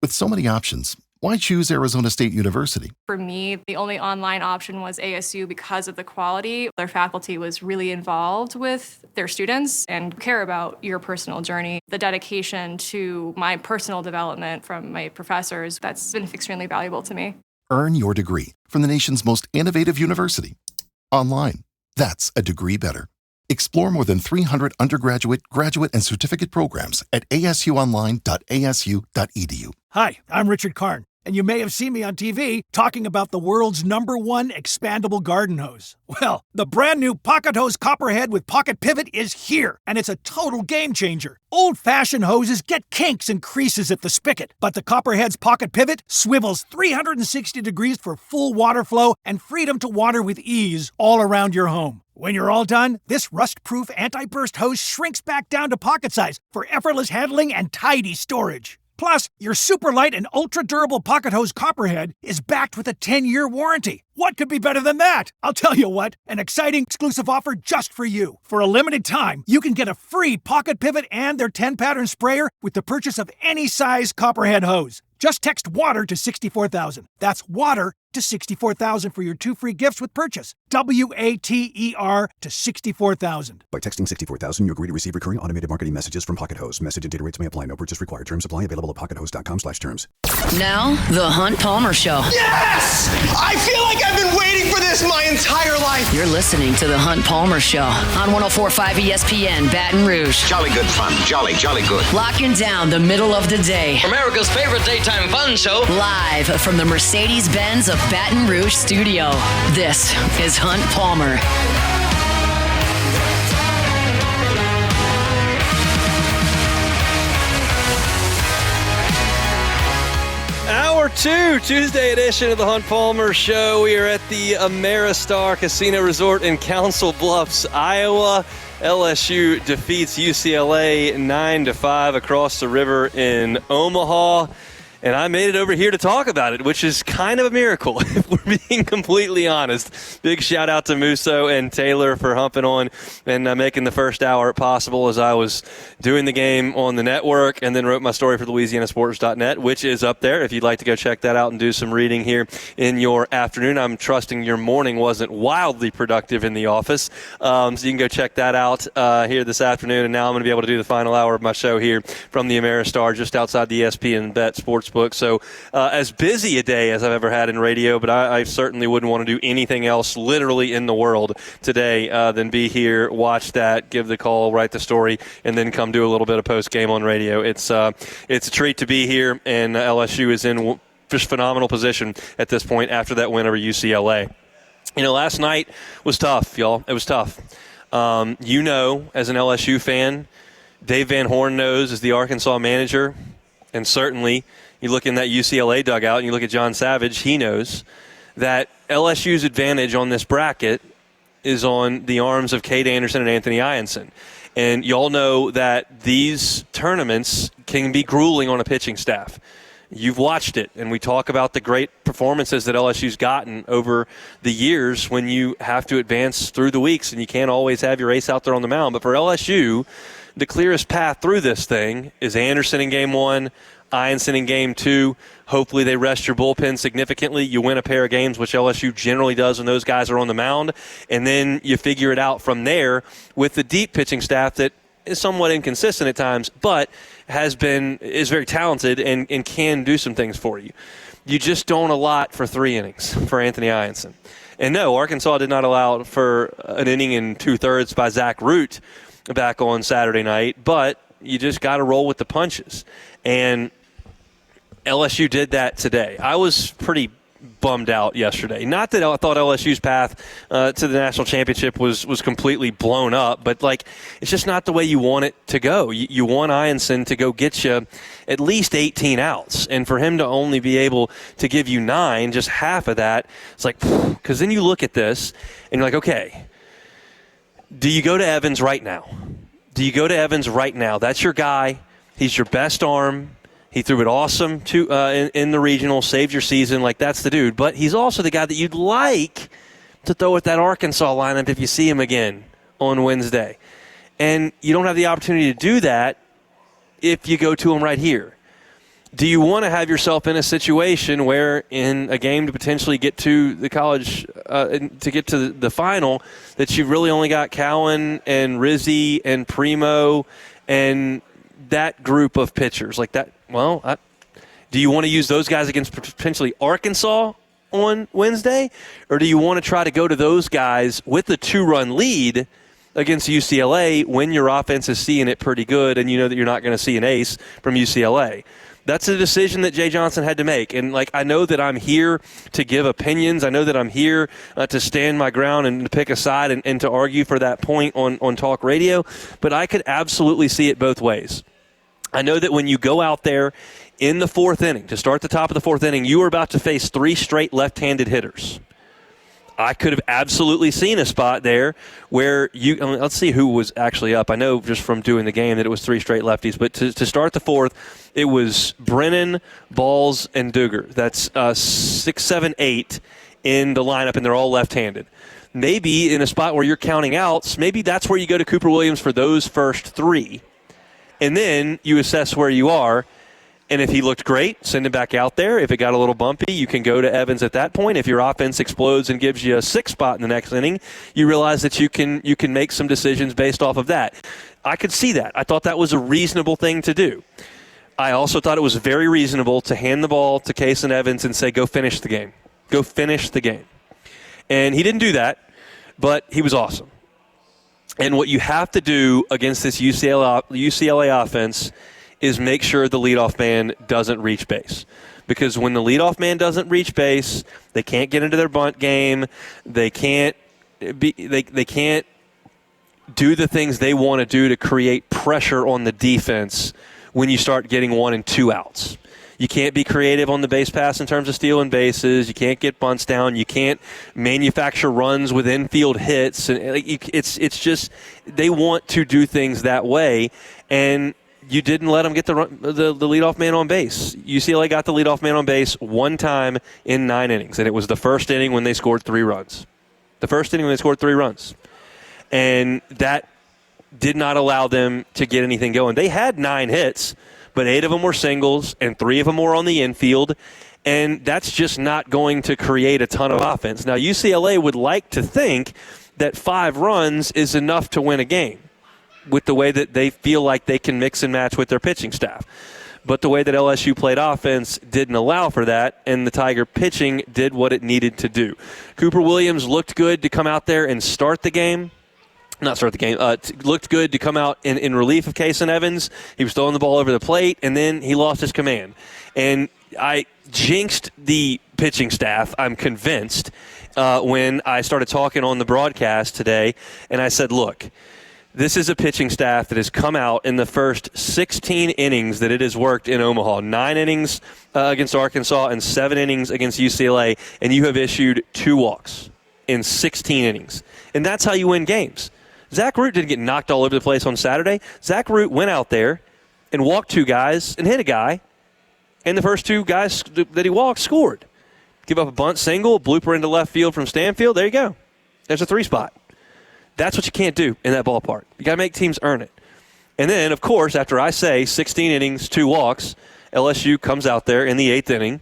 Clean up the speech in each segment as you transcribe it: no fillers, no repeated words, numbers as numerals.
With so many options, why choose Arizona State University? For me, the only online option was ASU because of the quality. Their faculty was really involved with their students and care about your personal journey. The dedication to my personal development from my professors, that's been extremely valuable to me. Earn your degree from the nation's most innovative university. Online. That's a degree better. Explore more than 300 undergraduate, graduate, and certificate programs at asuonline.asu.edu. Hi, I'm Richard Karn, and you may have seen me on TV talking about the world's #1 expandable garden hose. Well, the brand new Pocket Hose Copperhead with Pocket Pivot is here, and it's a total game changer. Old-fashioned hoses get kinks and creases at the spigot, but the Copperhead's Pocket Pivot swivels 360 degrees for full water flow and freedom to water with ease all around your home. When you're all done, this rust-proof anti-burst hose shrinks back down to pocket size for effortless handling and tidy storage. Plus, your super light and ultra-durable Pocket Hose Copperhead is backed with a 10-year warranty. What could be better than that? I'll tell you what, an exciting exclusive offer just for you. For a limited time, you can get a free Pocket Pivot and their 10-pattern sprayer with the purchase of any size Copperhead hose. Just text WATER to 64,000. That's WATER to 64,000 for your 2 free gifts with purchase. WATER to 64,000. By texting 64,000, you agree to receive recurring automated marketing messages from Pocket Hose. Message and data rates may apply. No purchase required. Terms apply. Available at pockethose.com/terms. Now, The Hunt Palmer Show. Yes! I feel like I've been waiting for this my entire life. You're listening to The Hunt Palmer Show on 104.5 ESPN Baton Rouge. Jolly good fun. Jolly good. Locking down the middle of the day. America's favorite daytime fun show. Live from the Mercedes-Benz of Baton Rouge studio. This is Hunt Palmer. Hour 2, Tuesday edition of the Hunt Palmer Show. We are at the Ameristar Casino Resort in Council Bluffs, Iowa. LSU defeats UCLA 9-5 across the river in Omaha. And I made it over here to talk about it, which is kind of a miracle, if we're being completely honest. Big shout out to Musso and Taylor for humping on and making the first hour possible as I was doing the game on the network and then wrote my story for LouisianaSports.net, which is up there if you'd like to go check that out and do some reading here in your afternoon. I'm trusting your morning wasn't wildly productive in the office, so you can go check that out here this afternoon. And now I'm going to be able to do the final hour of my show here from the Ameristar just outside the ESPN Bet Sportsbook. So as busy a day as I've ever had in radio, but I certainly wouldn't want to do anything else literally in the world today than be here, watch that, give the call, write the story, and then come do a little bit of post-game on radio. It's a treat to be here, and LSU is in just phenomenal position at this point after that win over UCLA. You know, last night was tough, y'all. It was tough. You know, as an LSU fan, Dave Van Horn knows as the Arkansas manager, and certainly you look in that UCLA dugout and you look at John Savage, he knows that LSU's advantage on this bracket is on the arms of Cade Anderson and Anthony Ianson. And y'all know that these tournaments can be grueling on a pitching staff. You've watched it, and we talk about the great performances that LSU's gotten over the years when you have to advance through the weeks and you can't always have your ace out there on the mound. But for LSU, the clearest path through this thing is Anderson in Game 1, Ianson in Game 2. Hopefully they rest your bullpen significantly. You win a pair of games, which LSU generally does when those guys are on the mound. And then you figure it out from there with the deep pitching staff that is somewhat inconsistent at times, but is very talented and can do some things for you. You just don't allot for 3 innings for Anthony Ianson. And no, Arkansas did not allow for an inning and 2/3 by Zach Root back on Saturday night, but you just got to roll with the punches. And LSU did that today. I was pretty bummed out yesterday. Not that I thought LSU's path to the national championship was completely blown up, but it's just not the way you want it to go. You want Ianson to go get you at least 18 outs, and for him to only be able to give you 9, just half of that, it's because then you look at this and you're like, okay, do you go to Evans right now? That's your guy. He's your best arm. He threw it awesome in the regional, saved your season. That's the dude. But he's also the guy that you'd like to throw at that Arkansas lineup if you see him again on Wednesday. And you don't have the opportunity to do that if you go to him right here. do you want to have yourself in a situation where in a game to potentially get to the college, to get to the final, that you've really only got Cowan and Rizzi and Primo and that group of pitchers like that? Well, do you want to use those guys against potentially Arkansas on Wednesday, or do you want to try to go to those guys with the 2-run lead against UCLA when your offense is seeing it pretty good and you know that you're not going to see an ace from UCLA? That's a decision that Jay Johnson had to make. And, I know that I'm here to give opinions. I know that I'm here to stand my ground and to pick a side and to argue for that point on talk radio. But I could absolutely see it both ways. I know that when you go out there in the 4th inning, to start the top of the 4th inning, you are about to face 3 straight left-handed hitters. I could have absolutely seen a spot there where let's see who was actually up. I know just from doing the game that it was 3 straight lefties, but to start the 4th, it was Brennan, Balls, and Duger. That's 6, 7, 8 in the lineup, and they're all left-handed. Maybe in a spot where you're counting outs, maybe that's where you go to Cooper Williams for those first 3, and then you assess where you are. And if he looked great, send him back out there. If it got a little bumpy, you can go to Evans at that point. If your offense explodes and gives you a 6 spot in the next inning, you realize that you can make some decisions based off of that. I could see that. I thought that was a reasonable thing to do. I also thought it was very reasonable to hand the ball to Case and Evans and say, go finish the game. Go finish the game. And he didn't do that, but he was awesome. And what you have to do against this UCLA offense is make sure the leadoff man doesn't reach base. Because when the leadoff man doesn't reach base, they can't get into their bunt game. They can't do the things they want to do to create pressure on the defense when you start getting 1 and 2 outs. You can't be creative on the base pass in terms of stealing bases. You can't get bunts down. You can't manufacture runs with infield hits. And it's just they want to do things that way, and you didn't let them get the leadoff man on base. UCLA got the leadoff man on base 1 time in 9 innings, and it was the first inning when they scored 3 runs. The first inning when they scored 3 runs. And that did not allow them to get anything going. They had 9 hits, but 8 of them were singles, and 3 of them were on the infield, and that's just not going to create a ton of offense. Now, UCLA would like to think that 5 runs is enough to win a game, with the way that they feel like they can mix and match with their pitching staff. But the way that LSU played offense didn't allow for that, and the Tiger pitching did what it needed to do. Cooper Williams looked good to come out there and start the game. Looked good to come out in relief of Case and Evans. He was throwing the ball over the plate, and then he lost his command. And I jinxed the pitching staff, I'm convinced, when I started talking on the broadcast today, and I said, look, this is a pitching staff that has come out in the first 16 innings that it has worked in Omaha. 9 innings against Arkansas and 7 innings against UCLA, and you have issued 2 walks in 16 innings. And that's how you win games. Zach Root didn't get knocked all over the place on Saturday. Zach Root went out there and walked 2 guys and hit a guy, and the first 2 guys that he walked scored. Give up a bunt single, blooper into left field from Stanfield. There you go. There's a 3 spot. That's what you can't do in that ballpark. You got to make teams earn it. And then, of course, after I say 16 innings, 2 walks, LSU comes out there in the 8th inning.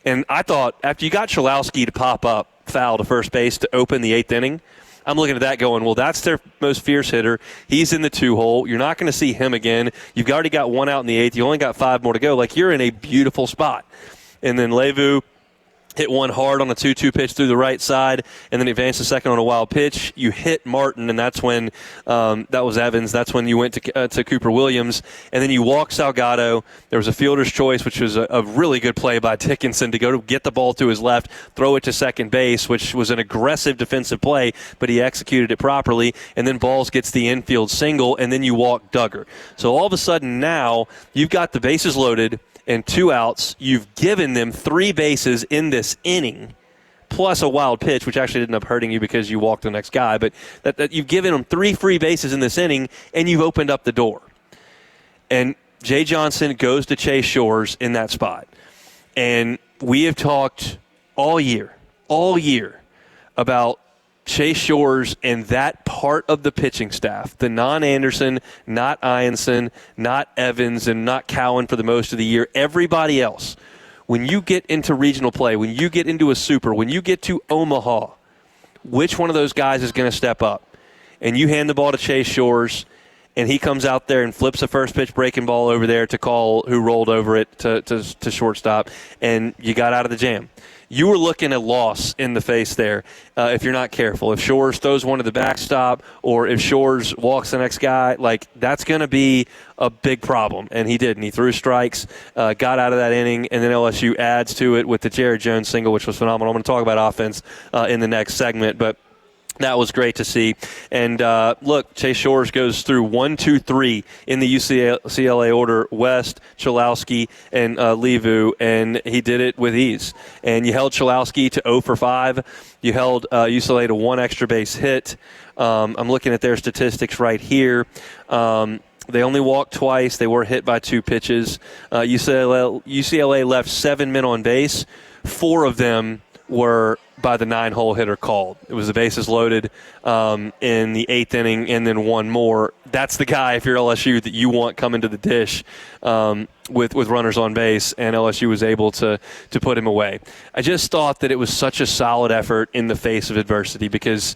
And I thought after you got Chalowski to pop up foul to first base to open the 8th inning, I'm looking at that going, well, that's their most fierce hitter. He's in the 2-hole. You're not going to see him again. You've already got 1 out in the 8th. You only got 5 more to go. You're in a beautiful spot. And then Levu hit 1 hard on a 2-2 pitch through the right side, and then advanced a second on a wild pitch. You hit Martin, and that's when that was Evans. That's when you went to Cooper Williams, and then you walk Salgado. There was a fielder's choice, which was a really good play by Dickinson to go to get the ball to his left, throw it to second base, which was an aggressive defensive play, but he executed it properly. And then Balls gets the infield single, and then you walk Duggar. So all of a sudden now you've got the bases loaded and 2 outs. You've given them 3 bases in this inning, plus a wild pitch, which actually ended up hurting you because you walked the next guy. But that you've given them 3 free bases in this inning, and you've opened up the door. And Jay Johnson goes to Chase Shores in that spot. And we have talked all year about Chase Shores and that part of the pitching staff, the non-Anderson, not Ianson, not Evans, and not Cowan for the most of the year, everybody else, when you get into regional play, when you get into a super, when you get to Omaha, which one of those guys is going to step up? And you hand the ball to Chase Shores, and he comes out there and flips a first pitch breaking ball over there to Call, who rolled over it to shortstop, and you got out of the jam. You were looking a loss in the face there if you're not careful. If Shores throws one to the backstop, or if Shores walks the next guy, that's going to be a big problem. And he did, and he threw strikes, got out of that inning, and then LSU adds to it with the Jared Jones single, which was phenomenal. I'm going to talk about offense in the next segment, but that was great to see. And look, Chase Shores goes through 1, 2, 3 in the UCLA order: West, Cholowski, and Levu, and he did it with ease. And you held Cholowski to 0 for 5. You held UCLA to 1 extra base hit. I'm looking at their statistics right here. They only walked twice. They were hit by 2 pitches. UCLA left 7 men on base. 4 of them were by the 9-hole hitter called. It was the bases loaded in the 8th inning, and then 1 more. That's the guy, if you're LSU, that you want coming to the dish with runners on base, and LSU was able to put him away. I just thought that it was such a solid effort in the face of adversity, because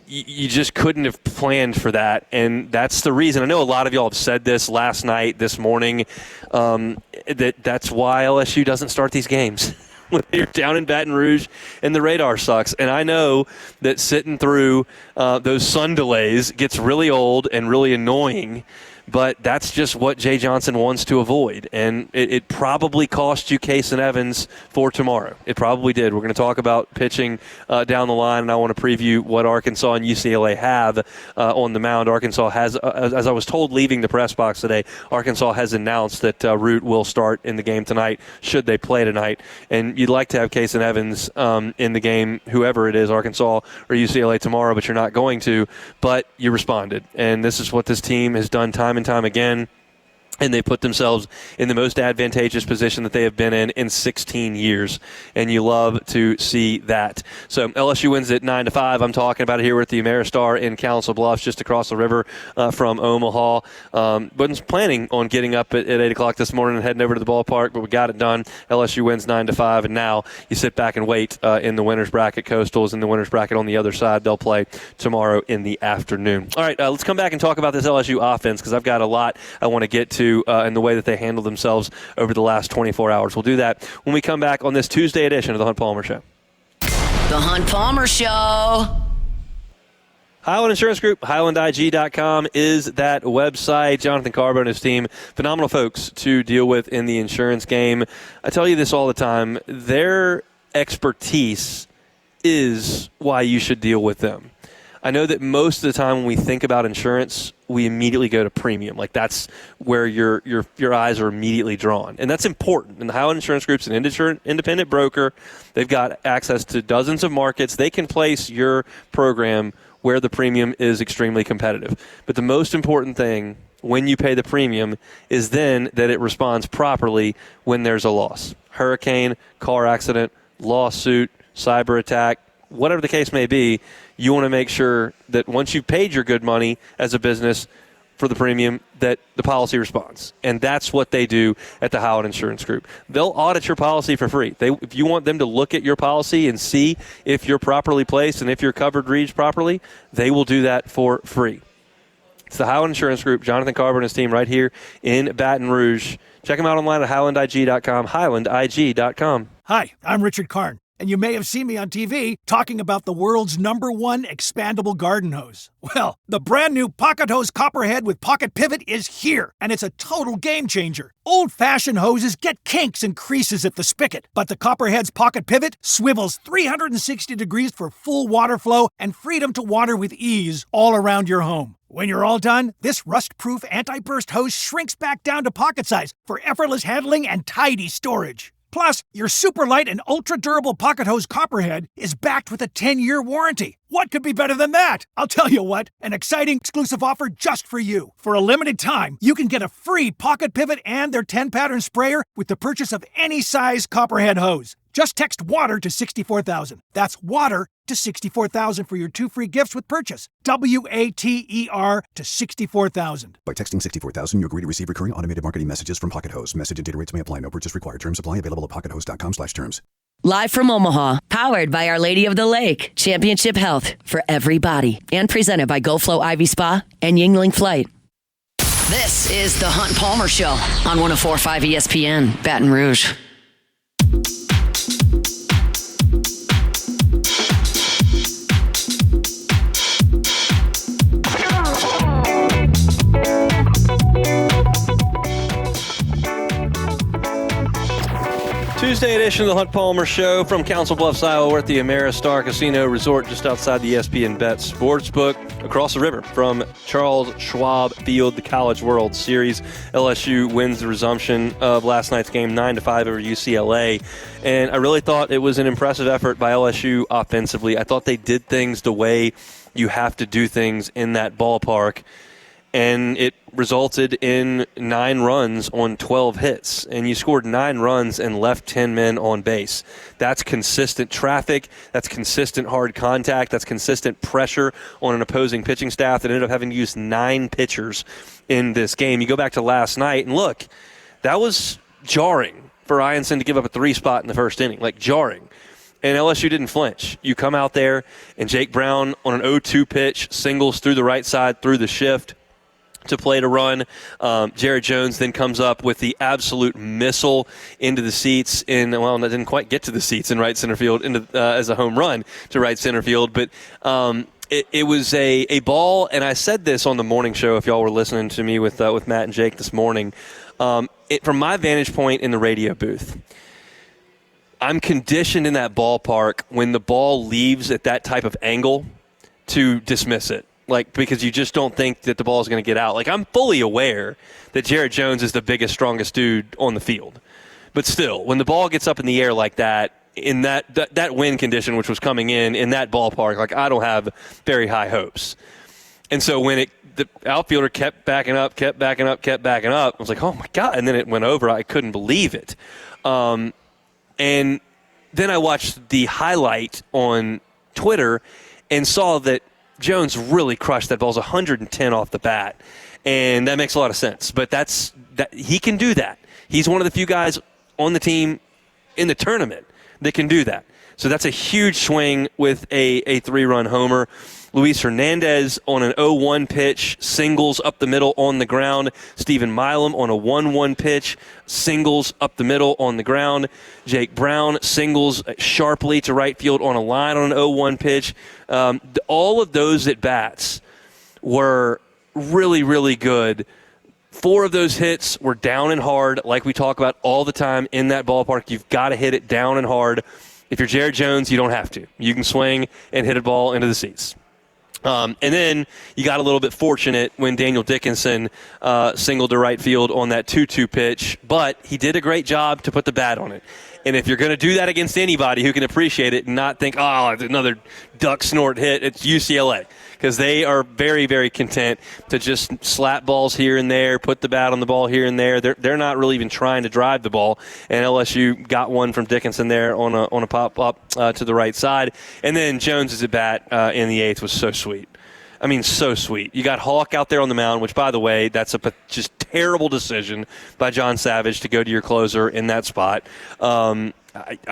you just couldn't have planned for that, and that's the reason. I know a lot of y'all have said this last night, this morning, that's why LSU doesn't start these games. When you're down in Baton Rouge and the radar sucks. And I know that sitting through those sun delays gets really old and really annoying, but that's just what Jay Johnson wants to avoid. And it probably cost you Case and Evans for tomorrow. It probably did. We're going to talk about pitching down the line, and I want to preview what Arkansas and UCLA have on the mound. Arkansas has, as I was told leaving the press box today, Arkansas has announced that Root will start in the game tonight, should they play tonight. And you'd like to have Case and Evans in the game, whoever it is, Arkansas or UCLA tomorrow, but you're not going to. But you responded. And this is what this team has done time and time again, and they put themselves in the most advantageous position that they have been in 16 years, and you love to see that. So LSU wins at 9-5. I'm talking about it here at the Ameristar in Council Bluffs, just across the river from Omaha. Wasn't planning on getting up at 8 o'clock this morning and heading over to the ballpark, but we got it done. LSU wins 9-5, and now you sit back and wait in the winner's bracket. Coastal's in the winner's bracket on the other side. They'll play tomorrow in the afternoon. All right, let's come back and talk about this LSU offense, because I've got a lot I want to get to in the way that they handled themselves over the last 24 hours. We'll do that when we come back on this Tuesday edition of the Hunt Palmer Show. The Hunt Palmer Show. Highland Insurance Group, HighlandIG.com is that website. Jonathan Carbo and his team, phenomenal folks to deal with in the insurance game. I tell you this all the time. Their expertise is why you should deal with them. I know that most of the time when we think about insurance, we immediately go to premium. That's where your eyes are immediately drawn. And that's important. And the Highland Insurance Group's an independent broker. They've got access to dozens of markets. They can place your program where the premium is extremely competitive. But the most important thing when you pay the premium is then that it responds properly when there's a loss. Hurricane, car accident, lawsuit, cyber attack, whatever the case may be, you want to make sure that once you've paid your good money as a business for the premium, that the policy responds. And that's what they do at the Howard Insurance Group. They'll audit your policy for free. If you want them to look at your policy and see if you're properly placed and if your coverage reads properly, they will do that for free. It's the Howard Insurance Group, Jonathan Carver and his team right here in Baton Rouge. Check them out online at HighlandIG.com, HighlandIG.com. Hi, I'm Richard Karn, and you may have seen me on TV talking about the world's #1 expandable garden hose. Well, the brand new Pocket Hose Copperhead with Pocket Pivot is here, and it's a total game changer. Old-fashioned hoses get kinks and creases at the spigot, but the Copperhead's Pocket Pivot swivels 360 degrees for full water flow and freedom to water with ease all around your home. When you're all done, this rust-proof anti-burst hose shrinks back down to pocket size for effortless handling and tidy storage. Plus, your super light and ultra-durable Pocket Hose Copperhead is backed with a 10-year warranty. What could be better than that? I'll tell you what, an exciting exclusive offer just for you. For a limited time, you can get a free Pocket Pivot and their 10-pattern sprayer with the purchase of any size Copperhead hose. Just text WATER to 64,000. That's WATER to 64,000 for your 2 free gifts with purchase. WATER to 64,000. By texting 64,000, you agree to receive recurring automated marketing messages from Pocket Host. Message and data rates may apply. No purchase required. Terms apply. Available at pockethost.com/terms. Live from Omaha, powered by Our Lady of the Lake, Championship Health for everybody, and presented by GoFlow Ivy Spa and Yingling Flight. This is the Hunt Palmer Show on 104.5 ESPN, Baton Rouge. Tuesday edition of the Hunt Palmer Show from Council Bluffs, Iowa. We're at the Ameristar Casino Resort just outside the ESPN Bet Sportsbook, across the river from Charles Schwab Field, the College World Series. LSU wins the resumption of last night's game 9-5 over UCLA, and I really thought it was an impressive effort by LSU offensively. I thought they did things the way you have to do things in that ballpark, and it resulted in 9 runs on 12 hits. And you scored 9 runs and left 10 men on base. That's consistent traffic. That's consistent hard contact. That's consistent pressure on an opposing pitching staff that ended up having to use 9 pitchers in this game. You go back to last night, and look, that was jarring for Ianson to give up a 3 spot in the first inning. Like, jarring. And LSU didn't flinch. You come out there, and Jake Brown on an 0-2 pitch singles through the right side through the shift to play to run. Jared Jones then comes up with the absolute missile into the seats that didn't quite get to the seats in right center field as a home run to right center field. But it was a ball, and I said this on the morning show if y'all were listening to me with Matt and Jake this morning. From my vantage point in the radio booth, I'm conditioned in that ballpark when the ball leaves at that type of angle to dismiss it. Because you just don't think that the ball is going to get out. I'm fully aware that Jared Jones is the biggest, strongest dude on the field. But still, when the ball gets up in the air like that, in that wind condition, which was coming in that ballpark, I don't have very high hopes. And so when the outfielder kept backing up, I was like, oh, my God. And then it went over. I couldn't believe it. And then I watched the highlight on Twitter and saw that Jones really crushed that ball. It was 110 off the bat, and that makes a lot of sense. But he can do that. He's one of the few guys on the team in the tournament that can do that. So that's a huge swing with a 3-run homer. Luis Hernandez on an 0-1 pitch, singles up the middle on the ground. Stephen Milam on a 1-1 pitch, singles up the middle on the ground. Jake Brown singles sharply to right field on a line on an 0-1 pitch. All of those at-bats were really, really good. 4 of those hits were down and hard, like we talk about all the time in that ballpark. You've got to hit it down and hard. If you're Jared Jones, you don't have to. You can swing and hit a ball into the seats. And then you got a little bit fortunate when Daniel Dickinson singled to right field on that 2-2 pitch, but he did a great job to put the bat on it. And if you're going to do that against anybody who can appreciate it and not think, oh, another duck snort hit, it's UCLA. Because they are very, very content to just slap balls here and there, put the bat on the ball here and there. They're not really even trying to drive the ball. And LSU got one from Dickinson there on a pop-up to the right side. And then Jones' at bat in the 8th was so sweet. I mean, so sweet. You got Hawk out there on the mound, which, by the way, that's a just terrible decision by John Savage to go to your closer in that spot. I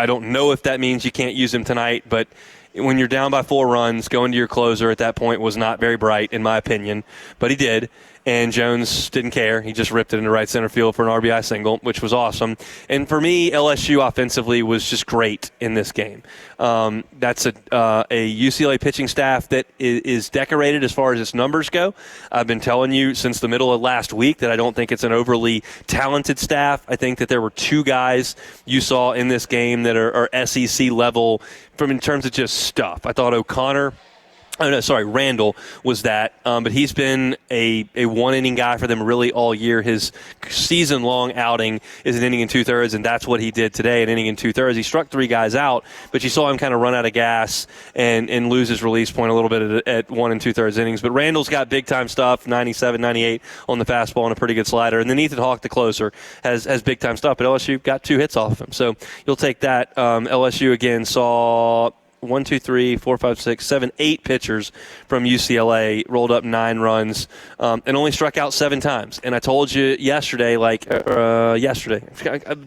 don't know if that means you can't use him tonight, but when you're down by 4 runs, going to your closer at that point was not very bright, in my opinion. But he did, and Jones didn't care. He just ripped it into right center field for an RBI single, which was awesome. And for me, LSU offensively was just great in this game. That's a UCLA pitching staff that is decorated as far as its numbers go. I've been telling you since the middle of last week that I don't think it's an overly talented staff. I think that there were 2 guys you saw in this game that are SEC level in terms of just stuff. I thought O'Connor Oh, no, sorry, Randall was that. But he's been a one-inning guy for them really all year. His season-long outing is an inning and two-thirds, and that's what he did today, an inning and two-thirds. He struck 3 guys out, but you saw him kind of run out of gas and lose his release point a little bit at 1 2/3 innings. But Randall's got big-time stuff, 97, 98 on the fastball and a pretty good slider. And then Ethan Hawke, the closer, has big-time stuff. But LSU got 2 hits off of him. So you'll take that. LSU, again, saw 1, 2, 3, 4, 5, 6, 7, 8 pitchers from UCLA, rolled up 9 runs, and only struck out 7 times. And I told you yesterday,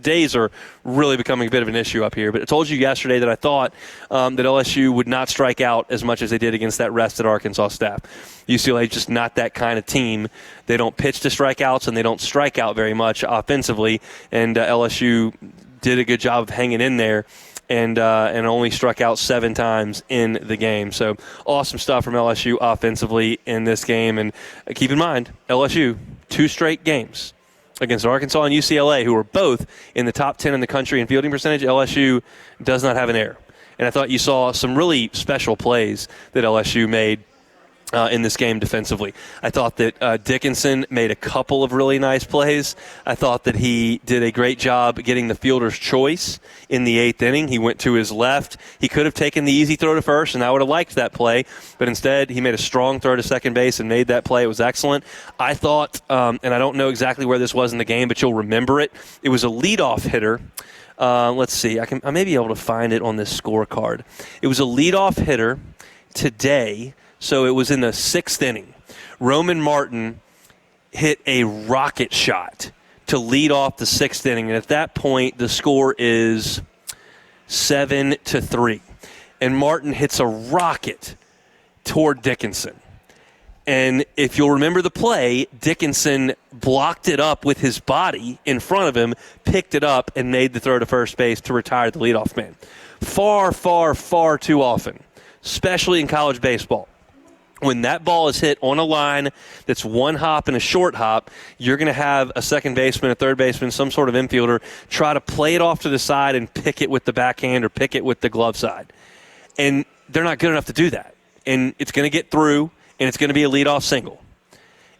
days are really becoming a bit of an issue up here, but I told you yesterday that I thought that LSU would not strike out as much as they did against that rested Arkansas staff. UCLA is just not that kind of team. They don't pitch to strikeouts, and they don't strike out very much offensively, and LSU did a good job of hanging in there. And only struck out 7 times in the game. So awesome stuff from LSU offensively in this game. And keep in mind, LSU, 2 straight games against Arkansas and UCLA, who are both in the top 10 in the country in fielding percentage. LSU does not have an error. And I thought you saw some really special plays that LSU made in this game defensively. I thought that Dickinson made a couple of really nice plays. I thought that he did a great job getting the fielder's choice in the 8th inning. He went to his left. He could have taken the easy throw to first, and I would have liked that play. But instead, he made a strong throw to second base and made that play. It was excellent. I thought, and I don't know exactly where this was in the game, but you'll remember it. It was a leadoff hitter. Let's see. I may be able to find it on this scorecard. It was a leadoff hitter today. So it was in the 6th inning. Roman Martin hit a rocket shot to lead off the 6th inning. And at that point, the score is 7-3. And Martin hits a rocket toward Dickinson. And if you'll remember the play, Dickinson blocked it up with his body in front of him, picked it up, and made the throw to first base to retire the leadoff man. Far, far, far too often, especially in college baseball, when that ball is hit on a line that's 1 hop and a short hop, you're going to have a second baseman, a third baseman, some sort of infielder try to play it off to the side and pick it with the backhand or pick it with the glove side. And they're not good enough to do that. And it's going to get through, and it's going to be a leadoff single.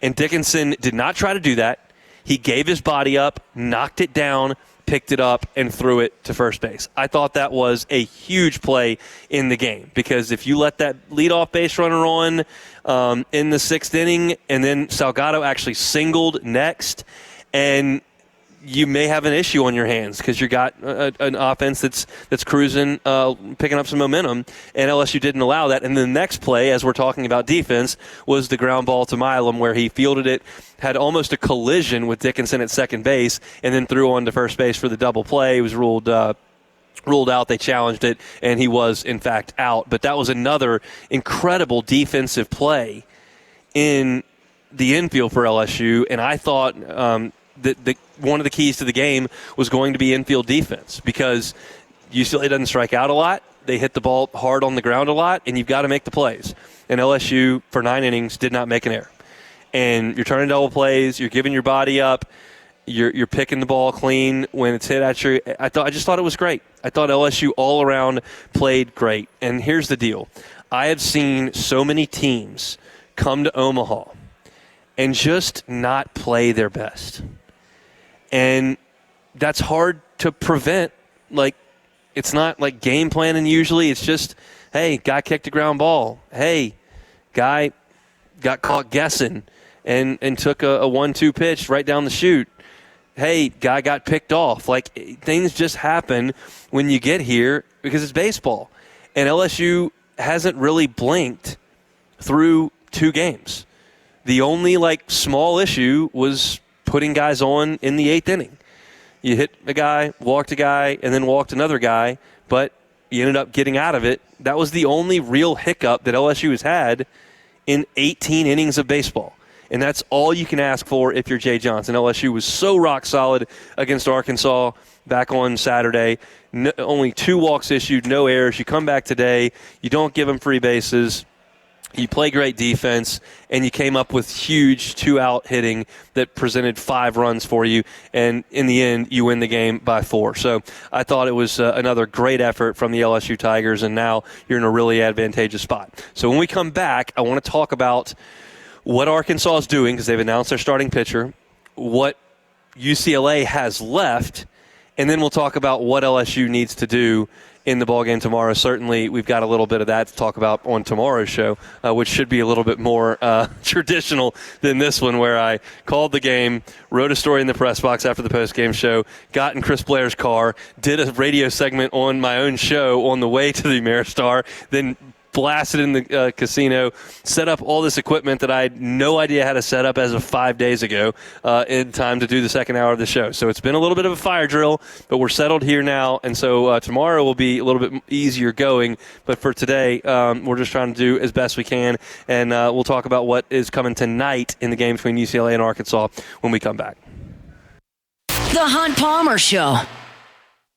And Dickinson did not try to do that. He gave his body up, knocked it down, picked it up, and threw it to first base. I thought that was a huge play in the game, because if you let that leadoff base runner on in the 6th inning, and then Salgado actually singled next, and you may have an issue on your hands because you got an offense that's cruising, picking up some momentum, and LSU didn't allow that. And the next play, as we're talking about defense, was the ground ball to Milam, where he fielded it, had almost a collision with Dickinson at second base, and then threw on to first base for the double play. He was ruled out. They challenged it, and he was, in fact, out. But that was another incredible defensive play in the infield for LSU, and I thought that one of the keys to the game was going to be infield defense, because UCLA doesn't strike out a lot. They hit the ball hard on the ground a lot, and you've got to make the plays. And LSU, for 9 innings, did not make an error. And you're turning double plays. You're giving your body up. You're picking the ball clean when it's hit at you. I just thought it was great. I thought LSU all around played great. And here's the deal. I have seen so many teams come to Omaha and just not play their best. And that's hard to prevent. Like, it's not like game planning usually. It's just, hey, guy kicked a ground ball. Hey, guy got caught guessing and took a 1-2 pitch right down the chute. Hey, guy got picked off. Like, things just happen when you get here because it's baseball. And LSU hasn't really blinked through 2 games. The only, small issue was putting guys on in the 8th inning. You hit a guy, walked a guy, and then walked another guy, but you ended up getting out of it. That was the only real hiccup that LSU has had in 18 innings of baseball. And that's all you can ask for if you're Jay Johnson. LSU was so rock solid against Arkansas back on Saturday. Only 2 walks issued, no errors. You come back today, you don't give them free bases. You play great defense, and you came up with huge two-out hitting that presented 5 runs for you, and in the end, you win the game by 4. So I thought it was another great effort from the LSU Tigers, and now you're in a really advantageous spot. So when we come back, I want to talk about what Arkansas is doing, because they've announced their starting pitcher, what UCLA has left, and then we'll talk about what LSU needs to do in the ballgame tomorrow. Certainly, we've got a little bit of that to talk about on tomorrow's show, which should be a little bit more traditional than this one, where I called the game, wrote a story in the press box after the postgame show, got in Chris Blair's car, did a radio segment on my own show on the way to the Ameristar, then blasted in the casino, set up all this equipment that I had no idea how to set up as of 5 days ago in time to do the second hour of the show. So it's been a little bit of a fire drill, but we're settled here now, and so tomorrow will be a little bit easier going. But for today, we're just trying to do as best we can, and we'll talk about what is coming tonight in the game between UCLA and Arkansas when we come back. The Hunt Palmer Show.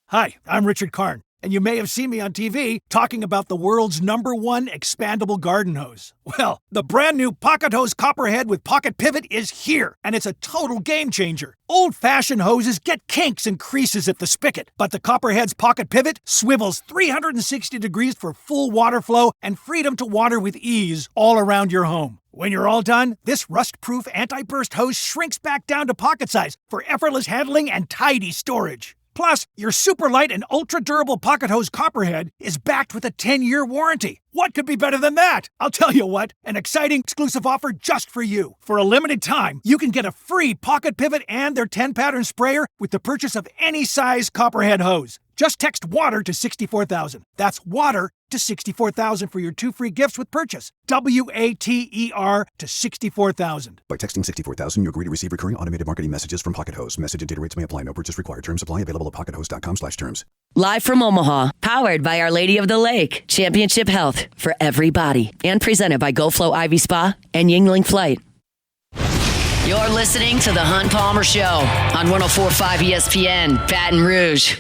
Hi, I'm Richard Karn, and you may have seen me on TV talking about the world's #1 expandable garden hose. Well, the brand new Pocket Hose Copperhead with Pocket Pivot is here, and it's a total game changer. Old-fashioned hoses get kinks and creases at the spigot, but the Copperhead's Pocket Pivot swivels 360 degrees for full water flow and freedom to water with ease all around your home. When you're all done, this rust-proof anti-burst hose shrinks back down to pocket size for effortless handling and tidy storage. Plus, your super light and ultra-durable Pocket Hose Copperhead is backed with a 10-year warranty. What could be better than that? I'll tell you what, an exciting exclusive offer just for you. For a limited time, you can get a free Pocket Pivot and their 10-pattern sprayer with the purchase of any size Copperhead hose. Just text WATER to 64,000. That's WATER to 64,000 for your 2 free gifts with purchase. WATER to 64,000. By texting 64,000, you agree to receive recurring automated marketing messages from Pocket Hose. Message and data rates may apply. No purchase required. Terms apply. Available at pockethose.com/terms. Live from Omaha, powered by Our Lady of the Lake, Championship Health for everybody, and presented by GoFlow Ivy Spa and Yingling Flight. You're listening to The Hunt Palmer Show on 104.5 ESPN, Baton Rouge.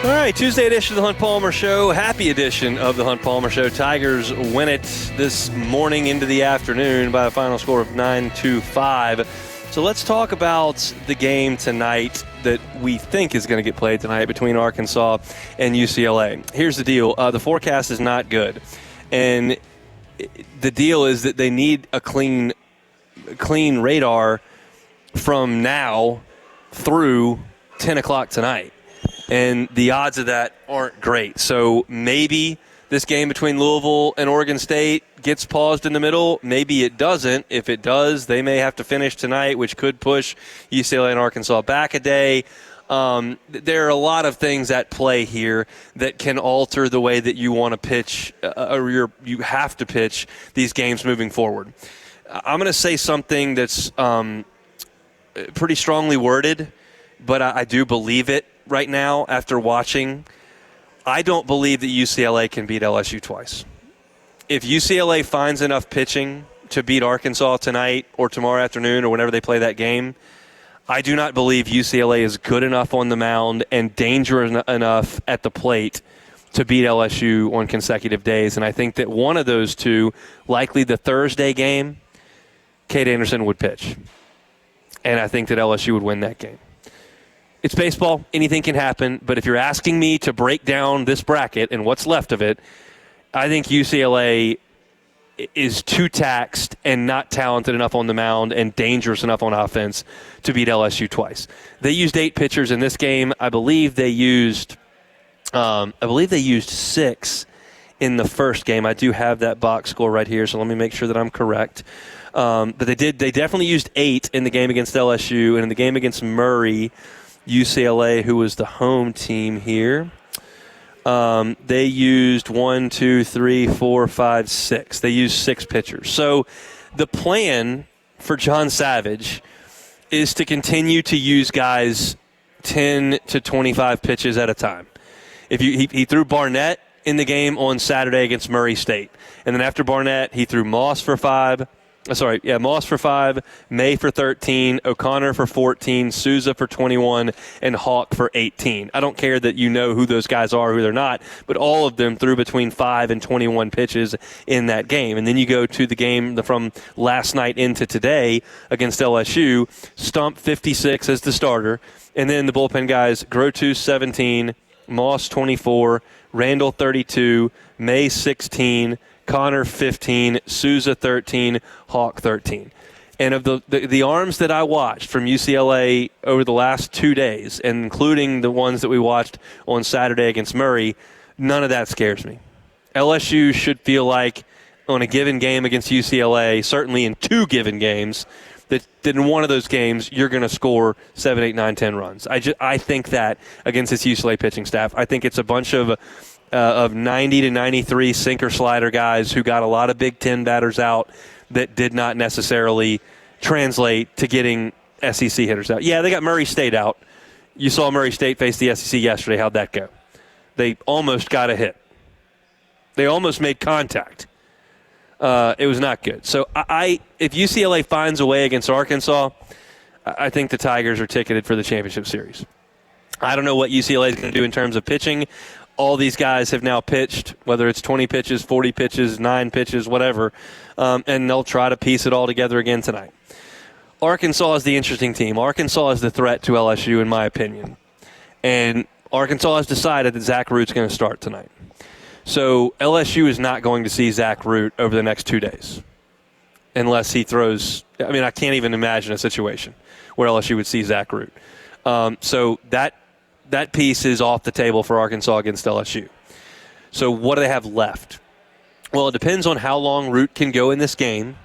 All right, Tuesday edition of the Hunt Palmer Show. Happy edition of the Hunt Palmer Show. Tigers win it this morning into the afternoon by a final score of 9-5. So let's talk about the game tonight that we think is going to get played tonight between Arkansas and UCLA. Here's the deal. The forecast is not good. And the deal is that they need a clean radar from now through 10 o'clock tonight. And the odds of that aren't great. So maybe this game between Louisville and Oregon State gets paused in the middle. Maybe it doesn't. If it does, they may have to finish tonight, which could push UCLA and Arkansas back a day. There are a lot of things at play here that can alter the way that you want to pitch or you have to pitch these games moving forward. I'm going to say something that's pretty strongly worded, but I do believe it right now after watching. I don't believe that UCLA can beat LSU twice. If UCLA finds enough pitching to beat Arkansas tonight or tomorrow afternoon or whenever they play that game, I do not believe UCLA is good enough on the mound and dangerous enough at the plate to beat LSU on consecutive days. And I think that one of those two, likely the Thursday game, Cade Anderson would pitch. And I think that LSU would win that game. It's baseball. Anything can happen. But if you're asking me to break down this bracket and what's left of it, I think UCLA is too taxed and not talented enough on the mound and dangerous enough on offense to beat LSU twice. They used 8 pitchers in this game. I believe they used 6 in the first game. I do have that box score right here, so let me make sure that I'm correct. But they definitely used 8 in the game against LSU, and in the game against Murray, UCLA, who was the home team here, they used 1, 2, 3, 4, 5, 6. They used 6 pitchers. So the plan for John Savage is to continue to use guys 10 to 25 pitches at a time. He threw Barnett in the game on Saturday against Murray State. And then after Barnett, he threw Moss for 5, Moss for 5, May for 13, O'Connor for 14, Souza for 21, and Hawk for 18. I don't care that you know who those guys are, who they're not, but all of them threw between 5 and 21 pitches in that game. And then you go to the game from last night into today against LSU, Stump 56 as the starter, and then the bullpen guys, Grotus 17, Moss 24, Randall 32, May 16, Connor 15, Souza 13, Hawk 13. And of the arms that I watched from UCLA over the last 2 days, and including the ones that we watched on Saturday against Murray, none of that scares me. LSU should feel like on a given game against UCLA, certainly in 2 given games, that in one of those games you're going to score 7, 8, 9, 10 runs. I think that against this UCLA pitching staff. I think it's a bunch of 90 to 93 sinker slider guys who got a lot of Big Ten batters out that did not necessarily translate to getting SEC hitters out. Yeah, they got Murray State out. You saw Murray State face the SEC yesterday. How'd that go? They almost got a hit. They almost made contact. It was not good. So if UCLA finds a way against Arkansas, I think the Tigers are ticketed for the championship series. I don't know what UCLA is going to do in terms of pitching. All these guys have now pitched, whether it's 20 pitches, 40 pitches, 9 pitches, whatever, and they'll try to piece it all together again tonight. Arkansas is the interesting team. Arkansas is the threat to LSU, in my opinion. And Arkansas has decided that Zach Root's going to start tonight. So LSU is not going to see Zach Root over the next 2 days unless he throws – I mean, I can't even imagine a situation where LSU would see Zach Root. So that piece is off the table for Arkansas against LSU. So what do they have left? Well, it depends on how long Root can go in this game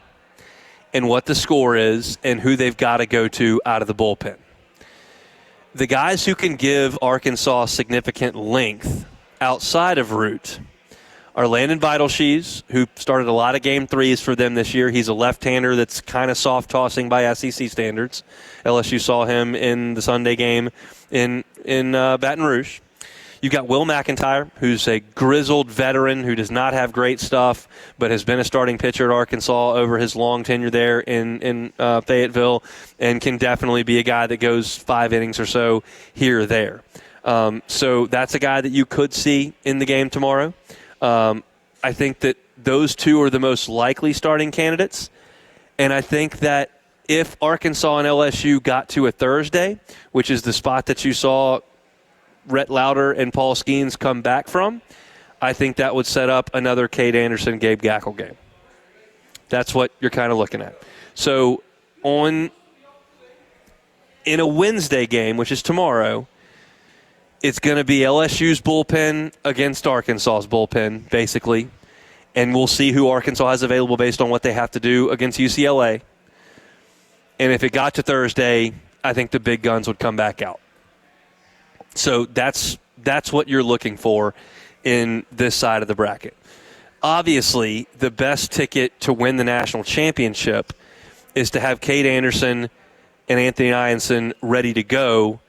and what the score is and who they've got to go to out of the bullpen. The guys who can give Arkansas significant length outside of Root are Landon Vitalshees, who started a lot of game 3s for them this year. He's a left-hander that's kind of soft-tossing by SEC standards. LSU saw him in the Sunday game in Baton Rouge. You've got Will McIntyre, who's a grizzled veteran who does not have great stuff, but has been a starting pitcher at Arkansas over his long tenure there in Fayetteville, and can definitely be a guy that goes 5 innings or so here or there. So that's a guy that you could see in the game tomorrow. I think that those two are the most likely starting candidates. And I think that if Arkansas and LSU got to a Thursday, which is the spot that you saw Rhett Lauder and Paul Skeens come back from, I think that would set up another Cade Anderson, Gabe Gackle game. That's what you're kind of looking at. So in a Wednesday game, which is tomorrow, it's going to be LSU's bullpen against Arkansas's bullpen, basically. And we'll see who Arkansas has available based on what they have to do against UCLA. And if it got to Thursday, I think the big guns would come back out. So that's what you're looking for in this side of the bracket. Obviously, the best ticket to win the national championship is to have Cade Anderson and Anthony Ianson ready to go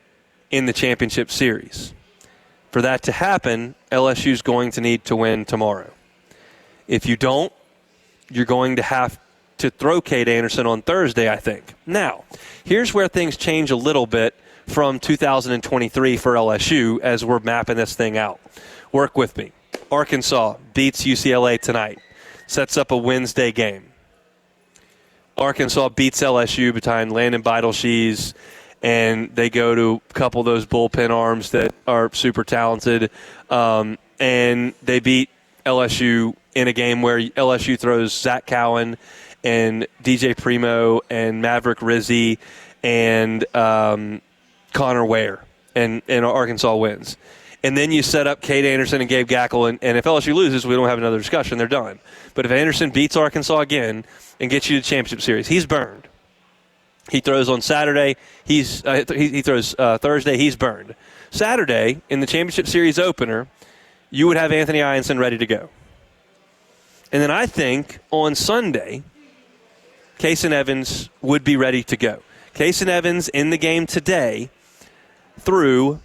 in the championship series. For that to happen, LSU's going to need to win tomorrow. If you don't, you're going to have to throw Cade Anderson on Thursday, I think. Now, here's where things change a little bit from 2023 for LSU as we're mapping this thing out. Work with me. Arkansas beats UCLA tonight. Sets up a Wednesday game. Arkansas beats LSU behind Landon Vitalshees, and they go to a couple of those bullpen arms that are super talented. And they beat LSU in a game where LSU throws Zach Cowan and DJ Primo and Maverick Rizzi and Connor Ware, and Arkansas wins. And then you set up Cade Anderson and Gabe Gackle, and if LSU loses, we don't have another discussion. They're done. But if Anderson beats Arkansas again and gets you to the championship series, he's burned. He throws on Saturday. He throws Thursday. He's burned. Saturday, in the championship series opener, you would have Anthony Ianson ready to go. And then I think on Sunday, Kason Evans would be ready to go. Kason Evans in the game today threw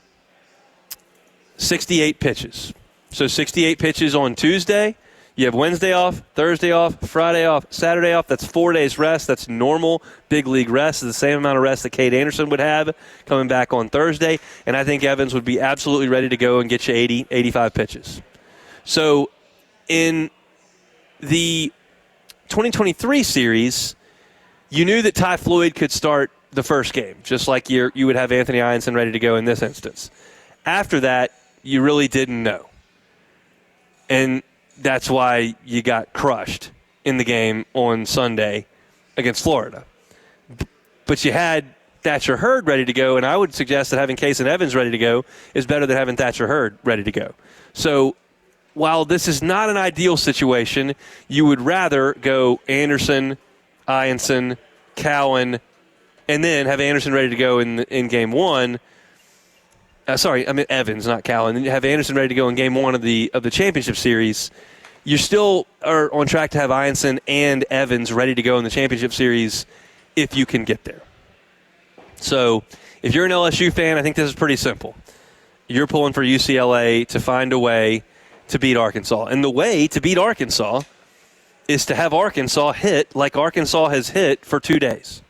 68 pitches. So 68 pitches on Tuesday. You have Wednesday off, Thursday off, Friday off, Saturday off. That's 4 days rest. That's normal big league rest. It's the same amount of rest that Cade Anderson would have coming back on Thursday. And I think Evans would be absolutely ready to go and get you 80, 85 pitches. So in the 2023 series, you knew that Ty Floyd could start the first game, just like you would have Anthony Ianson ready to go in this instance. After that, you really didn't know. And that's why you got crushed in the game on Sunday against Florida. But you had Thatcher Hurd ready to go, and I would suggest that having Case and Evans ready to go is better than having Thatcher Hurd ready to go. So while this is not an ideal situation, you would rather go Anderson, Ianson, Cowan, and then have Anderson ready to go in game one. Evans, not Cowan. Then you have Anderson ready to go in game one of the championship series. You still are on track to have Ianson and Evans ready to go in the championship series if you can get there. So if you're an LSU fan, I think this is pretty simple. You're pulling for UCLA to find a way to beat Arkansas. And the way to beat Arkansas is to have Arkansas hit like Arkansas has hit for 2 days.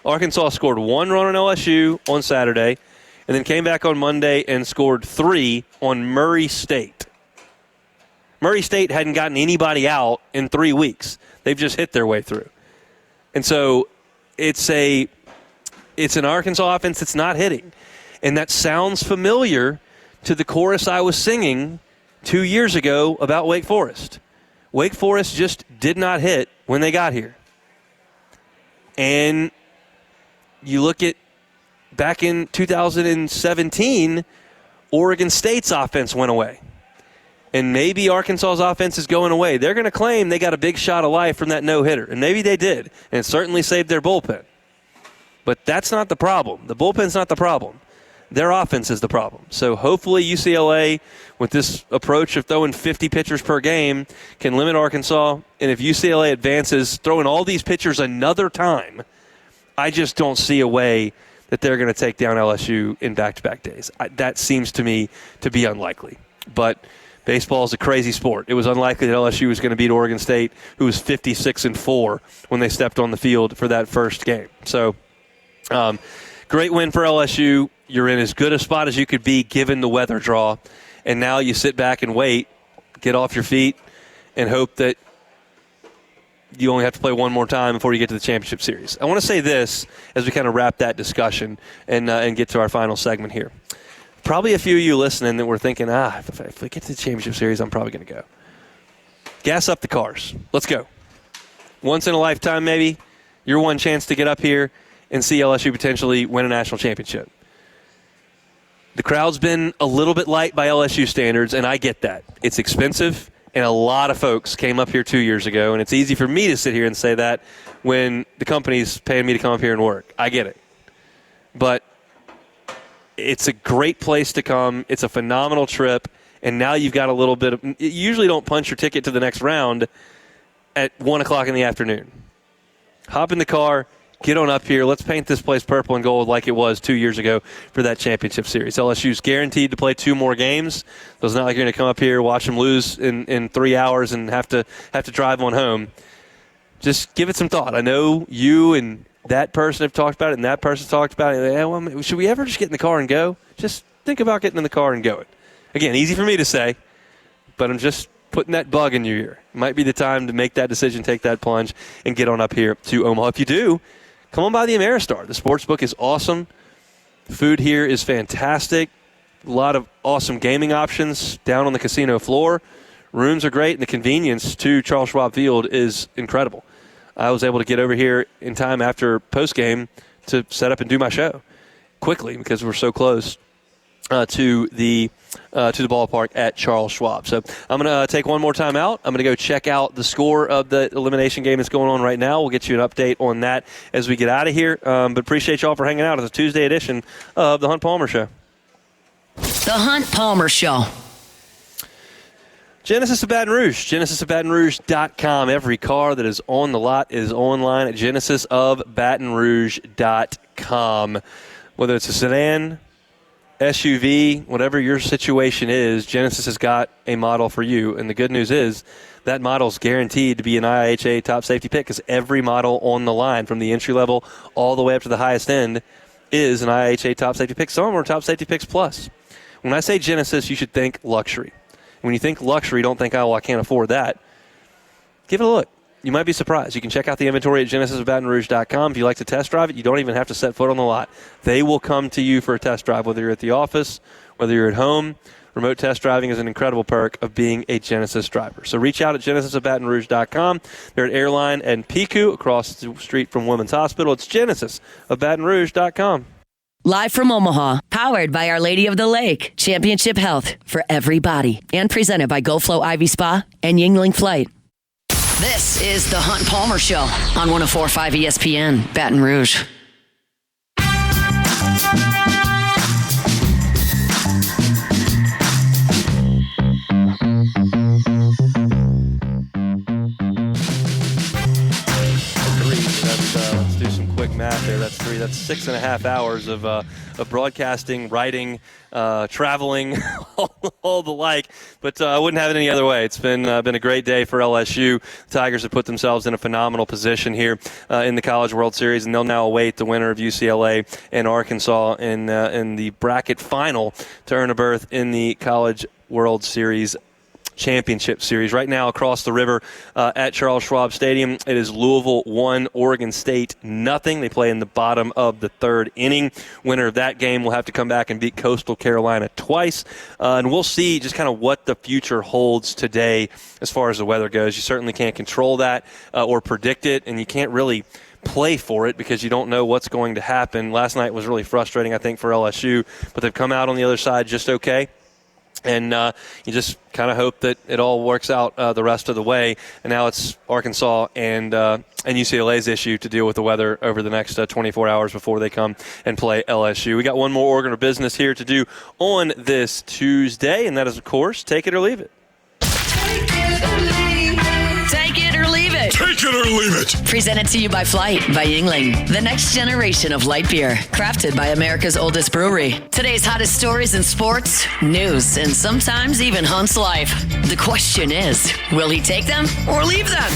Arkansas scored 1 run on LSU on Saturday, and then came back on Monday and scored 3 on Murray State. Murray State hadn't gotten anybody out in 3 weeks. They've just hit their way through. And so it's an Arkansas offense that's not hitting. And that sounds familiar to the chorus I was singing 2 years ago about Wake Forest. Wake Forest just did not hit when they got here. And you look at back in 2017, Oregon State's offense went away. And maybe Arkansas's offense is going away. They're going to claim they got a big shot of life from that no-hitter. And maybe they did. And it certainly saved their bullpen. But that's not the problem. The bullpen's not the problem. Their offense is the problem. So hopefully UCLA, with this approach of throwing 50 pitchers per game, can limit Arkansas. And if UCLA advances, throwing all these pitchers another time, I just don't see a way that they're going to take down LSU in back-to-back days. That seems to me to be unlikely. But baseball is a crazy sport. It was unlikely that LSU was going to beat Oregon State, who was 56-4 when they stepped on the field for that first game. So great win for LSU. You're in as good a spot as you could be given the weather draw. And now you sit back and wait, get off your feet, and hope that you only have to play one more time before you get to the championship series. I want to say this as we kind of wrap that discussion and get to our final segment here. Probably a few of you listening that were thinking, if we get to the championship series, I'm probably going to go. Gas up the cars. Let's go. Once in a lifetime, maybe, your one chance to get up here and see LSU potentially win a national championship. The crowd's been a little bit light by LSU standards, and I get that. It's expensive, and a lot of folks came up here 2 years ago, and it's easy for me to sit here and say that when the company's paying me to come up here and work. I get it. But it's a great place to come. It's a phenomenal trip, and now you've got a little bit of – you usually don't punch your ticket to the next round at 1 o'clock in the afternoon. Hop in the car. Get on up here. Let's paint this place purple and gold like it was 2 years ago for that championship series. LSU's guaranteed to play 2 more games. So it's not like you're going to come up here, watch them lose in 3 hours, and have to drive on home. Just give it some thought. I know you and that person have talked about it, and that person talked about it. Should we ever just get in the car and go? Just think about getting in the car and going. Again, easy for me to say, but I'm just putting that bug in your ear. It might be the time to make that decision, take that plunge, and get on up here to Omaha. If you do, come on by the Ameristar. The sportsbook is awesome. The food here is fantastic. A lot of awesome gaming options down on the casino floor. Rooms are great, and the convenience to Charles Schwab Field is incredible. I was able to get over here in time after postgame to set up and do my show quickly because we're so close to the ballpark at Charles Schwab. So I'm going to take one more time out. I'm going to go check out the score of the elimination game that's going on right now. We'll get you an update on that as we get out of here. But appreciate y'all for hanging out. It's a Tuesday edition of the Hunt Palmer Show. The Hunt Palmer Show. Genesis of Baton Rouge, genesisofbatonrouge.com. Every car that is on the lot is online at genesisofbatonrouge.com. Whether it's a sedan, SUV, whatever your situation is, Genesis has got a model for you. And the good news is that model is guaranteed to be an IHA top safety pick because every model on the line, from the entry level all the way up to the highest end, is an IHA top safety pick. Some of them are top safety picks plus. When I say Genesis, you should think luxury. When you think luxury, don't think, oh, well, I can't afford that. Give it a look. You might be surprised. You can check out the inventory at genesisofbatonrouge.com. If you like to test drive it, you don't even have to set foot on the lot. They will come to you for a test drive, whether you're at the office, whether you're at home. Remote test driving is an incredible perk of being a Genesis driver. So reach out at genesisofbatonrouge.com. They're at Airline and Pico across the street from Women's Hospital. It's genesisofbatonrouge.com. Live from Omaha, powered by Our Lady of the Lake, Championship Health for everybody, and presented by GoFlow Ivy Spa and Yingling Flight. This is the Hunt Palmer Show on 104.5 ESPN, Baton Rouge. Let's do some quick math there. That's 3. That's 6.5 hours of broadcasting, writing, traveling, all the like. But I wouldn't have it any other way. It's been a great day for LSU. The Tigers have put themselves in a phenomenal position here in the College World Series, and they'll now await the winner of UCLA and Arkansas in the bracket final to earn a berth in the College World Series Championship Series. Right now across the river at Charles Schwab Stadium, it is Louisville 1, Oregon State 0. They play in the bottom of the third inning. Winner of that game will have to come back and beat Coastal Carolina twice. And we'll see just kind of what the future holds today as far as the weather goes. You certainly can't control that or predict it, and you can't really play for it because you don't know what's going to happen. Last night was really frustrating, I think, for LSU, but they've come out on the other side just okay. And you just kind of hope that it all works out the rest of the way. And now it's Arkansas and UCLA's issue to deal with the weather over the next 24 hours before they come and play LSU. We got one more order of business here to do on this Tuesday, and that is, of course, Take It or Leave It. Take it or leave it. Take it or leave it. Presented to you by Flight by Yingling, the next generation of light beer, crafted by America's oldest brewery. Today's hottest stories in sports, news, and sometimes even Hunt's life. The question is, will he take them or leave them?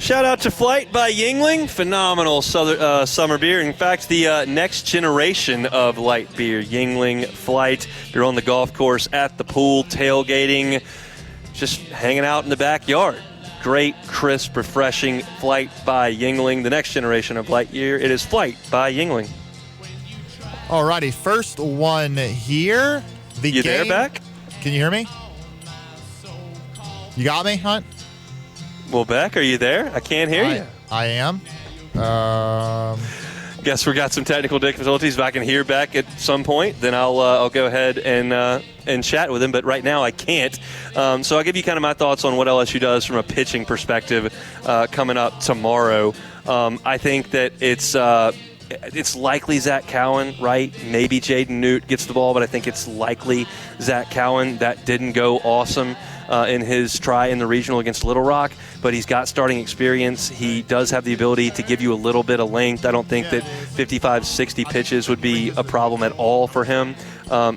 Shout out to Flight by Yingling. Phenomenal summer beer. In fact, the next generation of light beer, Yingling Flight. You're on the golf course, at the pool, tailgating, just hanging out in the backyard. Great, crisp, refreshing Flight by Yingling. The next generation of light beer, it is Flight by Yingling. Alrighty, first one here. You there, Beck? Can you hear me? You got me, Hunt? Well, Beck, are you there? I can't hear you. I am. Guess we got some technical difficulties. If I can hear Beck at some point, then I'll go ahead and chat with him. But right now I can't. So I'll give you kind of my thoughts on what LSU does from a pitching perspective coming up tomorrow. I think that it's likely Zach Cowan, right? Maybe Jaden Newt gets the ball, but I think it's likely Zach Cowan. That didn't go awesome in his try in the regional against Little Rock, but he's got starting experience. He does have the ability to give you a little bit of length. I don't think that 55, 60 pitches would be a problem at all for him.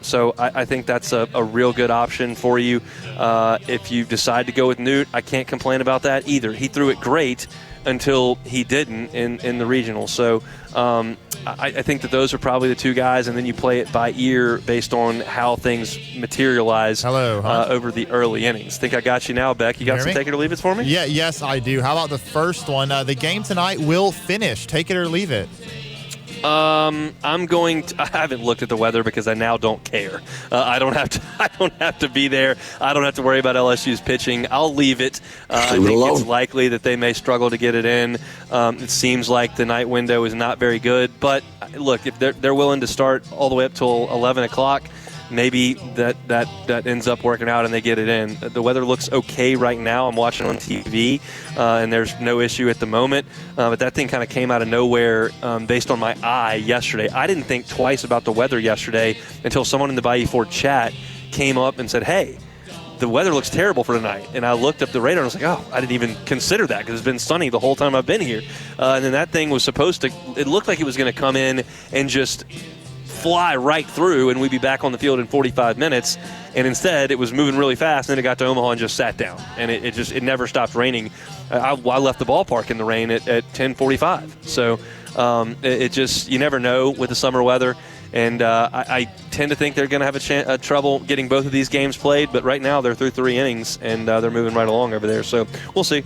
So I think that's a real good option for you. If you decide to go with Newt, I can't complain about that either. He threw it great until he didn't in the regional. So I think that those are probably the two guys, and then you play it by ear based on how things materialize over the early innings. Think I got you now, Beck. You got some Take It or Leave It for me? Yeah, yes, I do. How about the first one? The game tonight will finish. Take it or leave it. I'm going to, I haven't looked at the weather because I now don't care. I don't have to be there. I don't have to worry about LSU's pitching. I'll leave it. I think it's likely that they may struggle to get it in. It seems like the night window is not very good, but look, if they're willing to start all the way up till 11 o'clock, maybe that ends up working out and they get it in. The weather looks okay right now. I'm watching on TV, and there's no issue at the moment. But that thing kind of came out of nowhere based on my eye yesterday. I didn't think twice about the weather yesterday until someone in the Bayou Ford chat came up and said, hey, the weather looks terrible for tonight. And I looked up the radar and I was like, oh, I didn't even consider that because it's been sunny the whole time I've been here. And then that thing was it looked like it was going to come in and just fly right through and we'd be back on the field in 45 minutes. And instead, it was moving really fast, and then it got to Omaha and just sat down. And it never stopped raining. I left the ballpark in the rain at 10:45. So it just, you never know with the summer weather. And I tend to think they're going to have trouble getting both of these games played. But right now, they're through 3 innings, and they're moving right along over there. So we'll see.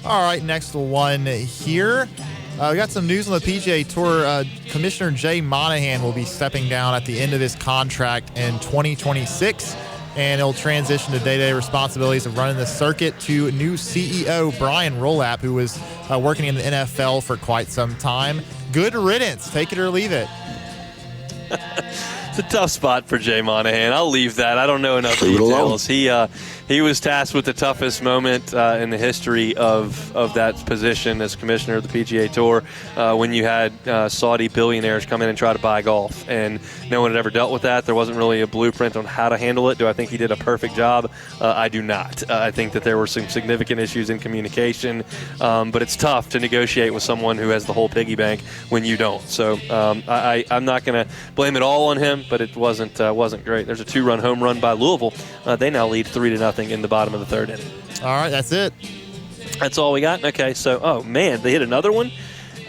All right, next one here. We got some news on the PGA Tour. Commissioner Jay Monahan will be stepping down at the end of his contract in 2026, and he'll transition to day-to-day responsibilities of running the circuit to new CEO Brian Rolap, who was working in the NFL for quite some time. Good riddance. Take it or leave it. It's a tough spot for Jay Monahan. I'll leave that. I don't know enough details. He was tasked with the toughest moment in the history of that position as commissioner of the PGA Tour when you had Saudi billionaires come in and try to buy golf. And no one had ever dealt with that. There wasn't really a blueprint on how to handle it. Do I think he did a perfect job? I do not. I think that there were some significant issues in communication. But it's tough to negotiate with someone who has the whole piggy bank when you don't. So I'm not going to blame it all on him, but it wasn't great. There's a 2-run home run by Louisville. They now lead 3-0 in the bottom of the 3rd inning. All right, that's it. That's all we got? Okay, so, oh, man, they hit another one?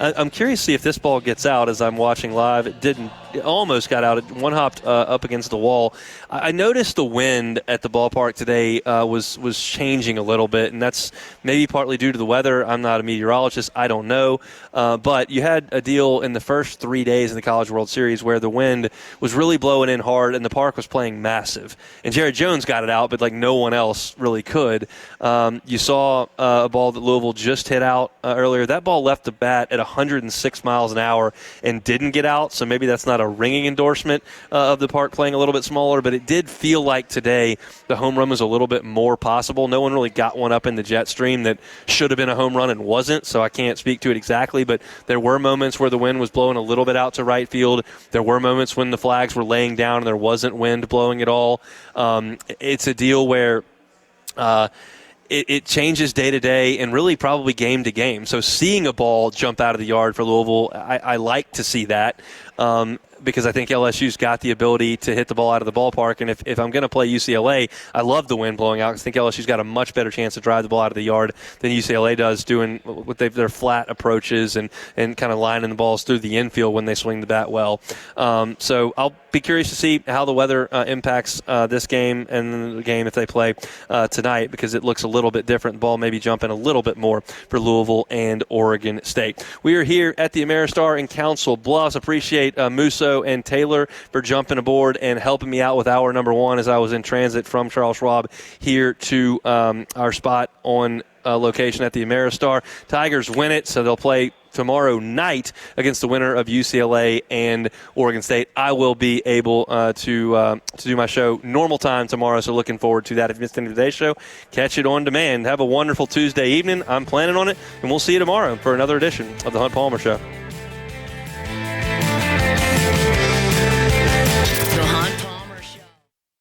I'm curious to see if this ball gets out as I'm watching live. It didn't. It almost got out. It one-hopped up against the wall. I noticed the wind at the ballpark today was changing a little bit, and that's maybe partly due to the weather. I'm not a meteorologist. I don't know. But you had a deal in the first 3 days of the College World Series where the wind was really blowing in hard, and the park was playing massive. And Jared Jones got it out, but like no one else really could. You saw a ball that Louisville just hit out earlier. That ball left the bat at 106 miles an hour and didn't get out, so maybe that's not a ringing endorsement of the park playing a little bit smaller, but it did feel like today the home run was a little bit more possible. No one really got one up in the jet stream that should have been a home run and wasn't, so I can't speak to it exactly, but there were moments where the wind was blowing a little bit out to right field. There were moments when the flags were laying down and there wasn't wind blowing at all. It's a deal where it changes day to day and really probably game to game. So seeing a ball jump out of the yard for Louisville, I like to see that. Because I think LSU's got the ability to hit the ball out of the ballpark. And if I'm going to play UCLA, I love the wind blowing out because I think LSU's got a much better chance to drive the ball out of the yard than UCLA does doing what their flat approaches and kind of lining the balls through the infield when they swing the bat well. So I'll be curious to see how the weather impacts this game and the game if they play tonight because it looks a little bit different. The ball may be jumping a little bit more for Louisville and Oregon State. We are here at the Ameristar in Council Bluffs. Appreciate Musso and Taylor for jumping aboard and helping me out with hour number 1 as I was in transit from Charles Schwab here to our spot on location at the Ameristar. Tigers win it, so they'll play tomorrow night against the winner of UCLA and Oregon State. I will be able to do my show normal time tomorrow, so looking forward to that. If you missed any of today's show, catch it on demand. Have a wonderful Tuesday evening. I'm planning on it, and we'll see you tomorrow for another edition of the Hunt Palmer Show.